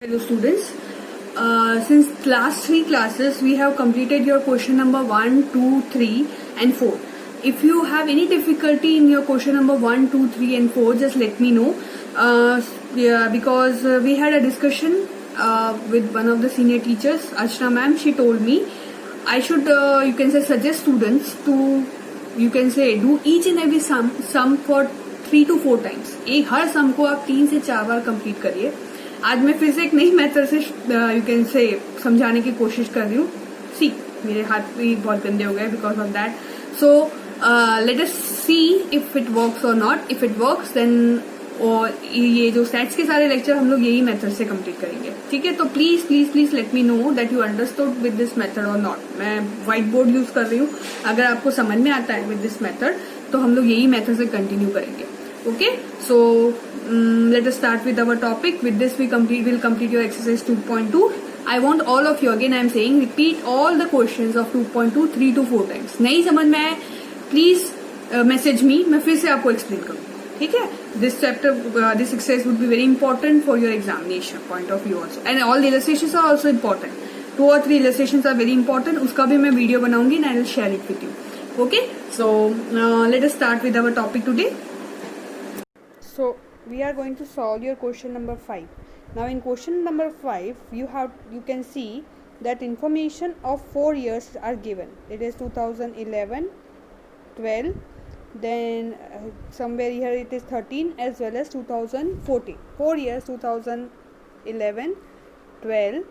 Hello students, since last 3 classes we have completed your question number 1, 2, 3 and 4. If you have any difficulty in your question number 1, 2, 3 and 4, just let me know. Because we had a discussion with one of the senior teachers, Archana ma'am. She told me I should suggest students to do each and every sum for 3 to 4 times. Her sum को आप 3 से 4 बार complete करिए. आज मैं फिर से एक नई मेथड से समझाने की कोशिश कर रही हूँ. सी मेरे हाथ भी बहुत गंदे हो गए because of that. So let us see if it works or not. If it works then और ये जो स्टैट्स के सारे लेक्चर हम लोग यही मेथड से कंप्लीट करेंगे. ठीक है, तो please please please let me know that you understood with this method और नॉट. मैं व्हाइट बोर्ड यूज कर रही हूँ. अगर आपको समझ में आता है विद दिस मेथड तो हम लोग यही मेथड से कंटिन्यू करेंगे. Okay, so let us start with our topic. With this we'll complete your exercise 2.2. I want all of you, again I am saying, repeat all the questions of 2.2 3 to 4 times. नहीं समझ में आए please message me. मैं फिर से आपको explain करूँ. ठीक है, this chapter this exercise would be very important for your examination point of view also, and all the illustrations are also important. 2 or 3 illustrations are very important. उसका भी मैं वीडियो बनाऊंगी and I will share it with you. Okay, so let us start with our topic today. So we are going to solve your question number 5. Now in question number 5 you can see that information of 4 years are given. It is 2011, 12, then somewhere here it is 13 as well as 2014. 4 years 2011, 12,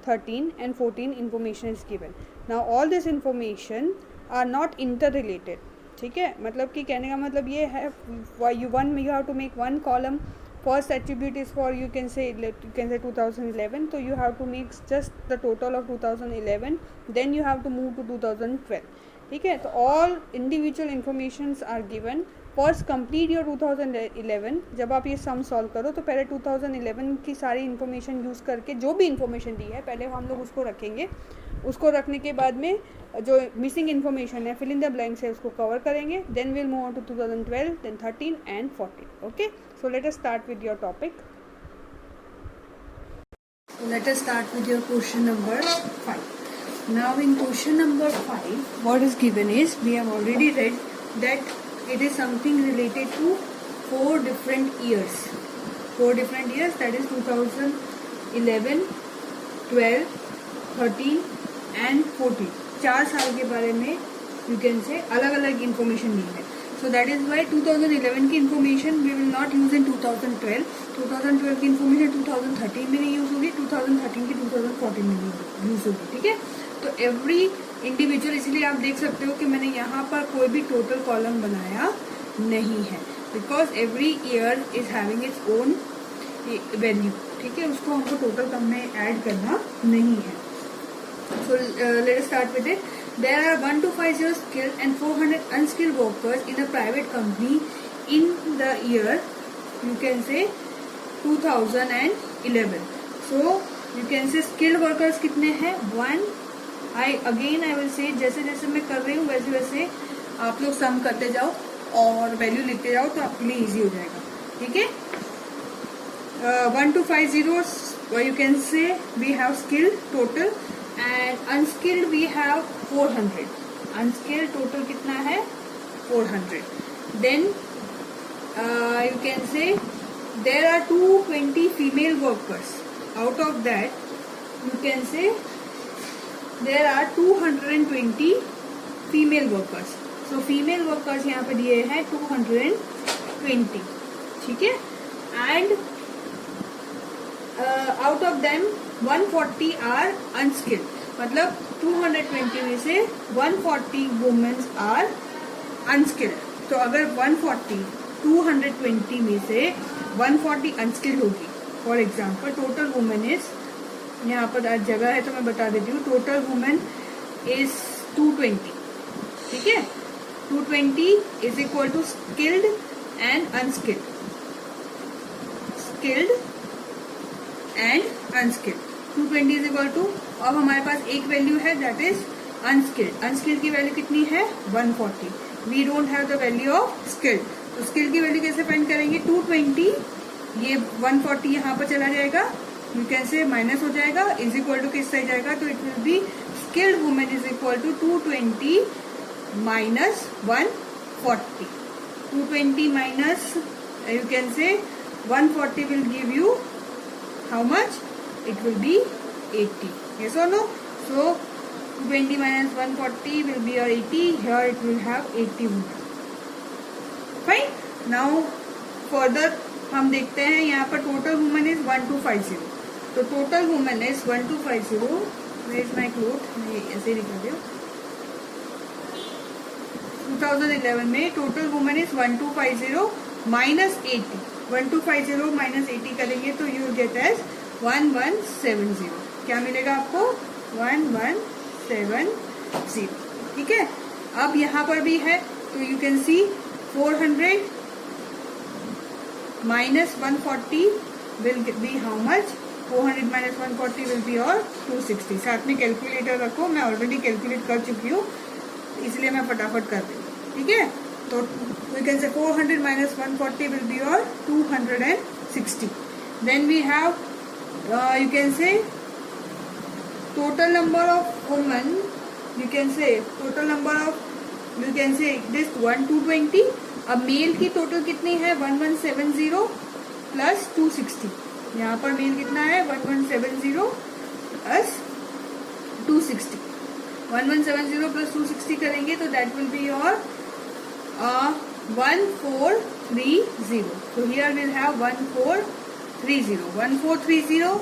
13 and 14 information is given. Now all this information are not interrelated. ठीक है, मतलब कि कहने का मतलब ये है you have to make one column. First attribute is for you can say 2011, so you have to make just the total of 2011, then you have to move to 2012. ठीक है, तो all individual informations are given. First complete your 2011. जब आप ये sum solve करो तो पहले 2011 की सारी इन्फॉर्मेशन यूज़ करके जो भी इन्फॉर्मेशन दी है पहले हम लोग उसको रखेंगे. उसको रखने के बाद में जो मिसिंग इन्फॉर्मेशन है फिल इन द ब्लैंक्स है उसको कवर करेंगे. Then will move on to 2012, then 13 and 14. Okay, so let us start with your topic. Let us start with your question number 5. Now in question number 5, what is given is, we have already read that it is something related to 4 different years. 4 different years, that is 2011, 12, 13 and 14. 4 साल के बारे में you can से अलग अलग information दी है. So that is why 2011 की information we will not use in 2012. 2012 की इन्फॉर्मेशन 2013 में नहीं यूज होगी, 2013 की 2014 में नहीं यूज होगी. ठीक है, तो एवरी इंडिविजुअल, इसलिए आप देख सकते हो कि मैंने यहाँ पर कोई भी टोटल कॉलम बनाया नहीं है because every year is having its own value. ठीक है, उसको हमको टोटल कम में ऐड करना नहीं है. So let us start with it. There are 1 to 50 skilled and 400 unskilled workers in a private company in the year you can say 2011. So you can say skilled workers कितने हैं? 1. I will say जैसे जैसे मैं कर रही हूँ वैसे वैसे आप लोग सम करते जाओ और वैल्यू लिखते जाओ तो आपके लिए इजी हो जाएगा. ठीक है, 1 to 50 you can say we have skilled total and unskilled we have 400. Unskilled total कितना है? 400. Then you can say there are 220 female workers. Out of that you can say there are 220 female workers. So female workers यहाँ पे दिए हैं 220. ठीक है, and out of them 140 are unskilled. मतलब 220 में से 140 women are unskilled. तो अगर 220 में से 140 unskilled होगी, for example total women is, यहाँ पर आज जगह है तो मैं बता देती हूँ, टोटल वुमेन इज 220. ठीक है, 220 is equal to skilled and unskilled. Skilled and unskilled 220 is equal to, अब हमारे पास एक वैल्यू है दैट इज अनस्किल्ड. अनस्किल्ड की वैल्यू कितनी है? 140. We don't have the value of skilled. तो स्किल्ड की वैल्यू कैसे फाइंड करेंगे? 220 ये 140 यहाँ पर चला जाएगा यू कैन से माइनस हो जाएगा, इज इक्वल टू किस साइड जाएगा, तो it will be skilled women is equal to 220 minus 140. 220 minus you can say 140 will give you how much? It will be 80. Yes or no? So 220 minus 140 will be your 80. Here it will have 80 women. Fine. Now further हम देखते हैं यहाँ पर total women is 1250. तो total women is 1250. Where is my cloth? मैं ऐसे ही निकाल रही हूँ. 2011 में total women is 1250 minus 80. 1250 minus 80 करेंगे तो यू गेट एज 1170. क्या मिलेगा आपको? 1170. ठीक है. अब यहाँ पर भी है तो you can see 400 minus 140 will be how much? 400 minus 140 will be और 260. साथ में कैलकुलेटर रखो, मैं ऑलरेडी कैलकुलेट कर चुकी हूँ इसलिए मैं फटाफट कर रही हूँ. ठीक है. तो we can say 400 minus 140 will be और 260. Then we have you can say total number of women, you can say total number of you can say this 1220. अब मेल की टोटल कितनी है? 1170 प्लस 260. यहाँ पर मेल कितना है? 1170 प्लस 260. 1170 प्लस 260 करेंगे तो that will be your 1430. So here we'll have 1430. 1430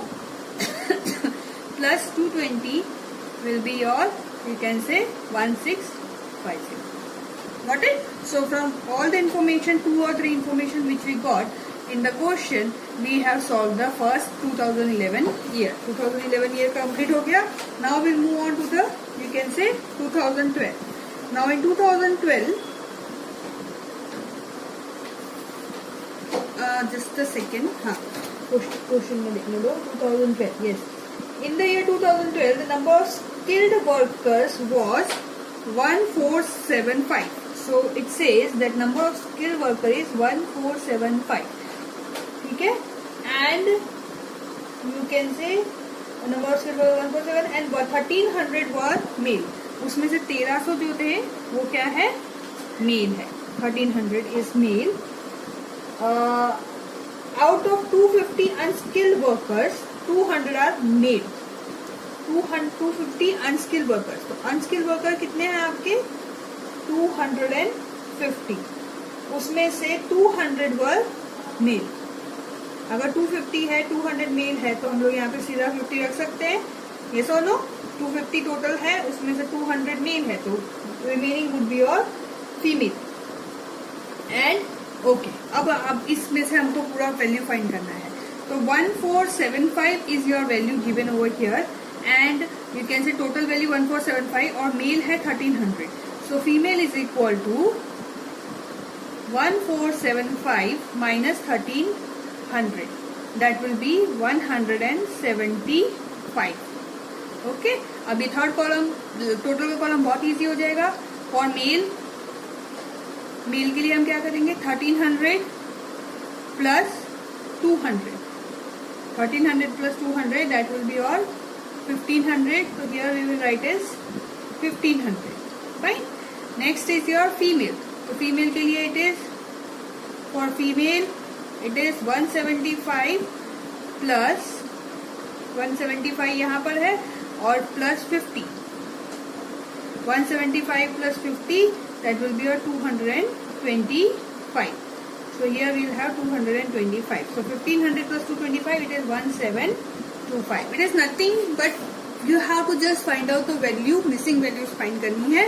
plus 220 will be your, you can say 1650. Got it? So from all the information, 2 or 3 information which we got in the question, we have solved the first 2011 year. 2011 year complete हो गया. Now we'll move on to the, you can say 2012. Now in 2012, just a second. हाँ, question में लिखने दो. 2012. Yes. In the year 2012, the number of skilled workers was 1475. So it says that number of skilled worker is 1475. ठीक है. And you can say number of skilled worker 147 and 1300 were male. उसमें से 1300 जो थे वो क्या है? मेल है. 1300 is male. Out of 250 unskilled workers, 200 are male. 250 unskilled workers. तो unskilled worker कितने हैं आपके? 250. उसमें से 200 were male. अगर 250 है, 200 मेल है तो हम लोग यहाँ पे सीधा 50 रख सकते हैं. ये सोनो 250 टोटल है, उसमें से 200 मेल है तो रिमेनिंग वुड बी और फीमेल. एंड ओके, अब इसमें से हमको पूरा वैल्यू फाइंड करना है. तो 1475 is your value given over here and you can say total value 1475 और मेल है 1300. So female is equal to 1475 minus 1300. That will be 175. Okay. अभी थर्ड कॉलम, टोटल का कॉलम बहुत इजी हो जाएगा. फॉर मेल, मेल के लिए हम क्या करेंगे? 1300 plus 200. 1300 plus 200 that will be और 1500. तो here we will write is 1500. Fine. Next is your female. तो फीमेल के लिए it is for female it is 175 plus 175 यहाँ पर है और plus 50. 175 plus 50 that will be your 225. So here we will have 225. So 1500 plus 225 it is 1725. It is nothing but you have to just find out the value, missing values find करनी है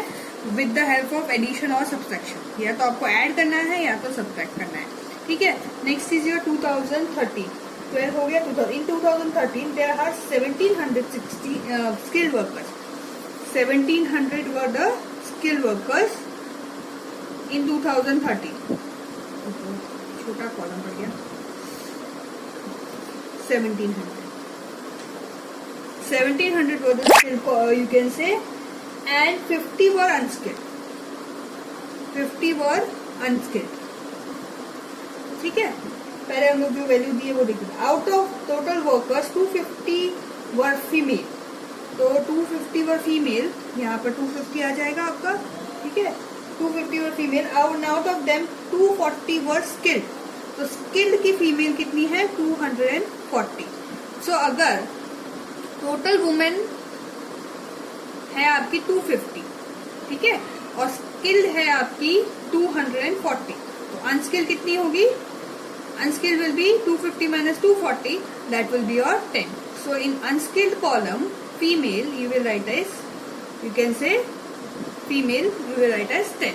with the help of addition or subtraction. या तो आपको add करना है या तो subtract करना है. ठीक है. Next is your 2013. 12 हो गया. In 2013 there are 1760 skilled workers. 1700 were the skilled workers in 2013. छोटा कॉलम पड़ गया. 1700 were the skilled, you can say, and 50 were unskilled. 50 were unskilled. ठीक है. पहले हम लोग जो वैल्यू दिए वो देखिए, out of total workers 250 were female, तो 250 वर फीमेल, यहाँ पर 250 आ जाएगा आपका, ठीक है, 250 were female, out of them 240 were skilled, तो स्किल्ड की फीमेल कितनी है 240। सो अगर टोटल वुमेन है आपकी 250, ठीक है, और स्किल्ड है आपकी 240, तो अनस्किल्ड कितनी होगी, unskilled will B 250 minus 240, that will be your 10. So in unskilled column female you will write as, you can say female you will write as 10.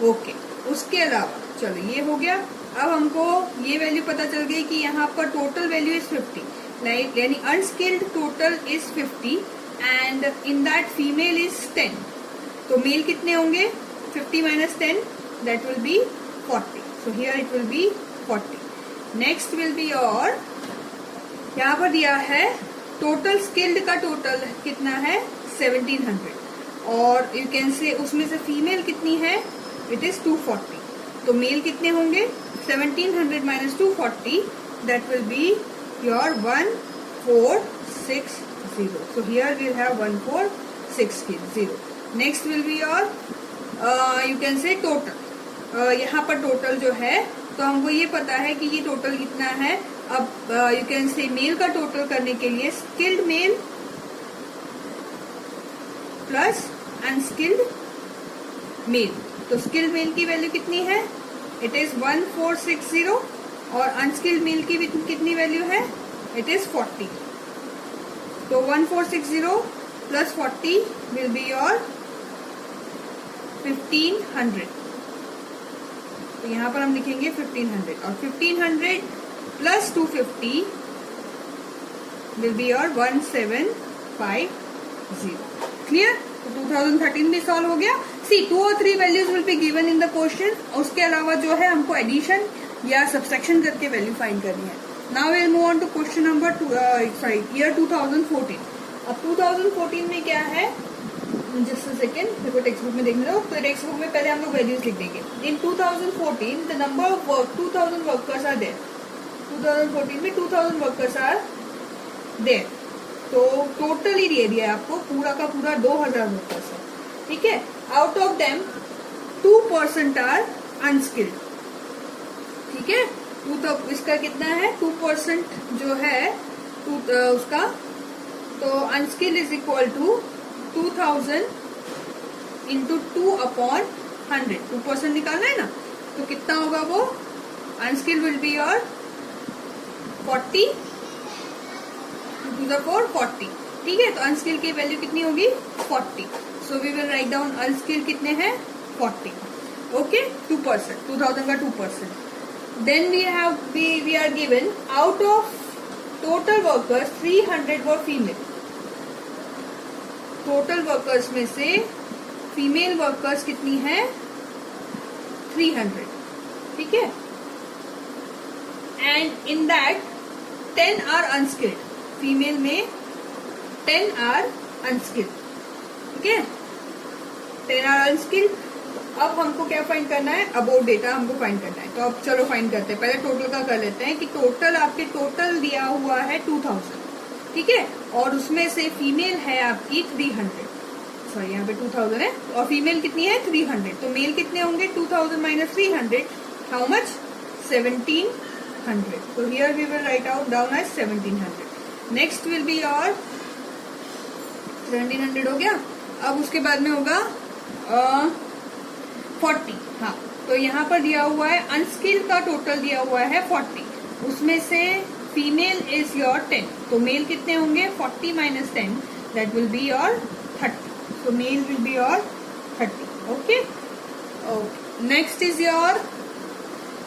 Okay. उसके अलावा चलो ये हो गया। अब हमको ये वैल्यू पता चल गई कि यहाँ पर टोटल वैल्यू इज 50, लाइक यानी unskilled total is 50 and in that female is 10, तो मेल कितने होंगे 50 minus 10, that will be 40. So here it will be 40. Next will be और यहाँ पर दिया है टोटल स्किल्ड का टोटल कितना है 1700, और यू कैन से उसमें से फीमेल कितनी है इट इज 240, तो मेल कितने होंगे 1700 minus 240, that will be your 1460. So here we'll have 1460. Next will be your you can say total. यहाँ पर टोटल जो है तो हमको ये पता है कि ये टोटल कितना है। अब यू कैन से मेल का टोटल करने के लिए skilled male plus unskilled male, तो स्किल्ड मेल की वैल्यू कितनी है इट इज 1460 और अनस्किल्ड मेल की कितनी वैल्यू है इट इज 40, तो 1460 प्लस 40 विल बी योर 1500, तो यहाँ पर हम लिखेंगे 1500 और 1500 plus 250 will be your 1750। Clear? तो 2013 भी सॉल्व हो गया। सी 2 और 3 values will be given in the question, उसके अलावा जो है हमको एडिशन या सब्सट्रैक्शन करके वैल्यू फाइंड करनी है। Now will move on to question number year 2014। अब 2014 में क्या है, जस्ट अ सेकेंड, देखो टेक्स्ट बुक में देखने दो, तो टेक्स्ट बुक में पहले हम लोग वैल्यूज लिख देंगे। In 2014 the number of work 2000 workers are there, 2014 में 2000 वर्कर्स आर देयर, तो टोटल ही दे दिया है आपको पूरा का पूरा 2000 वर्कर्स है, ठीक है। Out of them 2% are unskilled, ठीक है, तो इसका कितना है 2% जो है उसका, तो unskilled is equal to 2000 into 2/100, 2% निकालना है ना, तो कितना होगा वो, unskilled will be your 40 to the 40, ठीक है, तो अनस्किल्ड की वैल्यू कितनी होगी 40, so we will write down unskilled कितने हैं 40, ओके, 2%, 2000 का 2%। Then we are given out of total workers 300 were female, total workers में से फीमेल वर्कर्स कितनी है 300, ठीक है, and in that 10 are unskilled, female में 10 आर अनस्किल्ड, ठीक है, 10 आर अनस्किल्ड। अब हमको क्या फाइंड करना है, अबाउट डेटा हमको फाइंड करना है, तो अब चलो फाइंड करते हैं। पहले टोटल का कर लेते हैं कि टोटल आपके टोटल दिया हुआ है 2000, ठीक है, और उसमें से फीमेल है आपकी 300, सॉरी यहाँ पे 2000 है और फीमेल कितनी है 300, तो मेल कितने होंगे 2000 माइनस 300, हाउ मच 1700, तो here we will write out down as 1700। Next will be your 1700 हो गया। अब उसके बाद में होगा 40, हाँ, तो यहाँ पर दिया हुआ है अनस्किल्ड का टोटल दिया हुआ है 40, उसमें से फीमेल इज योर 10, तो मेल कितने होंगे 40 minus 10, that will be your 30, so male will be your 30, okay. Next is your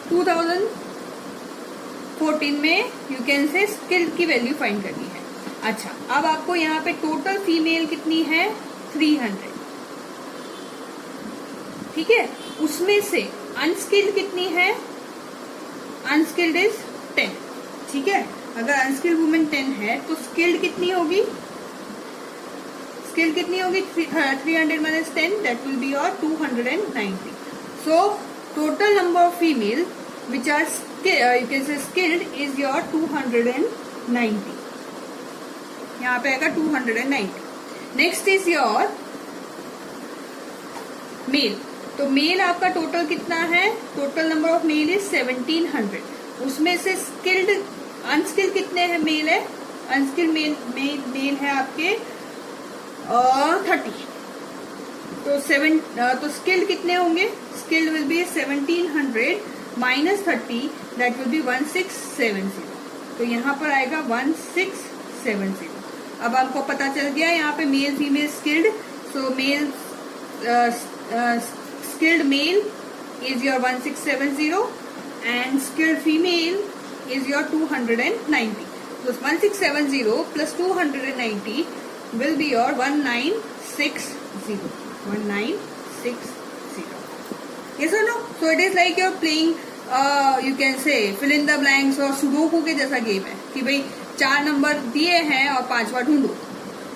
2014 में you can say स्किल्ड की वैल्यू फाइंड करनी है। अच्छा, अब आपको यहाँ पे टोटल फीमेल कितनी है 300, ठीक है, उसमें से अनस्किल्ड कितनी है, अनस्किल्ड इज 10, ठीक है, अगर अनस्किल्ड वुमेन 10 है तो स्किल्ड कितनी होगी, स्किल्ड कितनी होगी 300 minus 10, that will be your 290. So total number of female which are you can say skilled is your 290. यहाँ पे आएगा 290. Next is your male. तो मेल आपका टोटल कितना है? Total number of male is 1700. उसमें से स्किल्ड अनस्किल्ड कितने हैं? मेल है अनस्किल्ड मेल है आपके 30. तो स्किल्ड कितने होंगे? Skilled will be 1700 minus 30, that will B 1670. तो यहाँ पर आएगा 1670. अब आपको पता चल गया यहाँ पे male female skilled. So male skilled male is your 1670 and skilled female is your 290. So 1670 plus 290 will be your 1960. 1960. Yes or no? So it is like you're playing you can say fill in the blanks और sudoku के जैसा game है कि भाई 4 number दिए हैं और 5वां ढूंढो.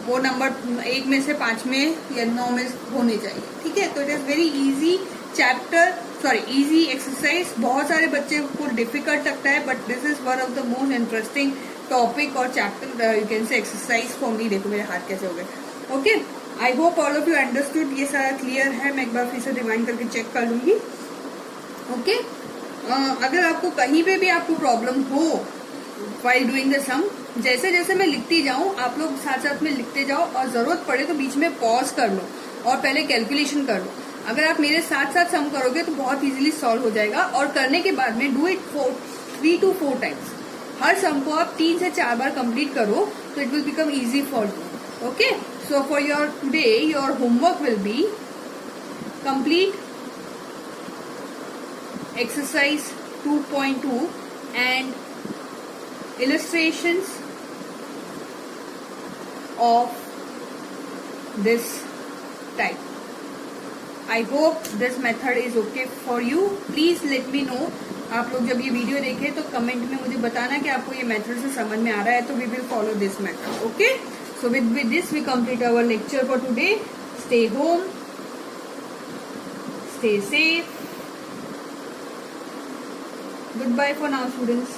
वो नंबर 1 में से 5 में या 9 में होने चाहिए. ठीक है. तो it is very easy chapter, sorry easy exercise. बहुत सारे बच्चे को डिफिकल्ट लगता है but this is one of the most interesting topic और chapter you can say exercise for me. देखो मेरे हाथ कैसे हो गए. Okay, I hope all of you understood. ये सारा क्लियर है. मैं एक बार फिर से रिवाइंड करके चेक कर लूंगी. ओके, अगर आपको कहीं पे भी आपको प्रॉब्लम हो while doing the sum, जैसे जैसे मैं लिखती जाऊं आप लोग साथ साथ में लिखते जाओ और जरूरत पड़े तो बीच में पॉज कर लो और पहले कैलकुलेशन कर लो. अगर आप मेरे साथ साथ सम करोगे तो बहुत इजीली सॉल्व हो जाएगा. और करने के बाद में डू इट 3 to 4 टाइम्स. हर सम को आप 3 से 4 बार कंप्लीट करो तो it will become easy for you. Okay, so for your today your homework will be complete exercise 2.2 and illustrations of this type. I hope this method is okay for you. Please let me know. आप लोग जब ये video देखें तो comment में मुझे बताना कि आपको ये मेथड से समझ में आ रहा है. तो we will follow this method. Okay? So with this we complete our lecture for today. Stay home. Stay safe. Goodbye for now, students.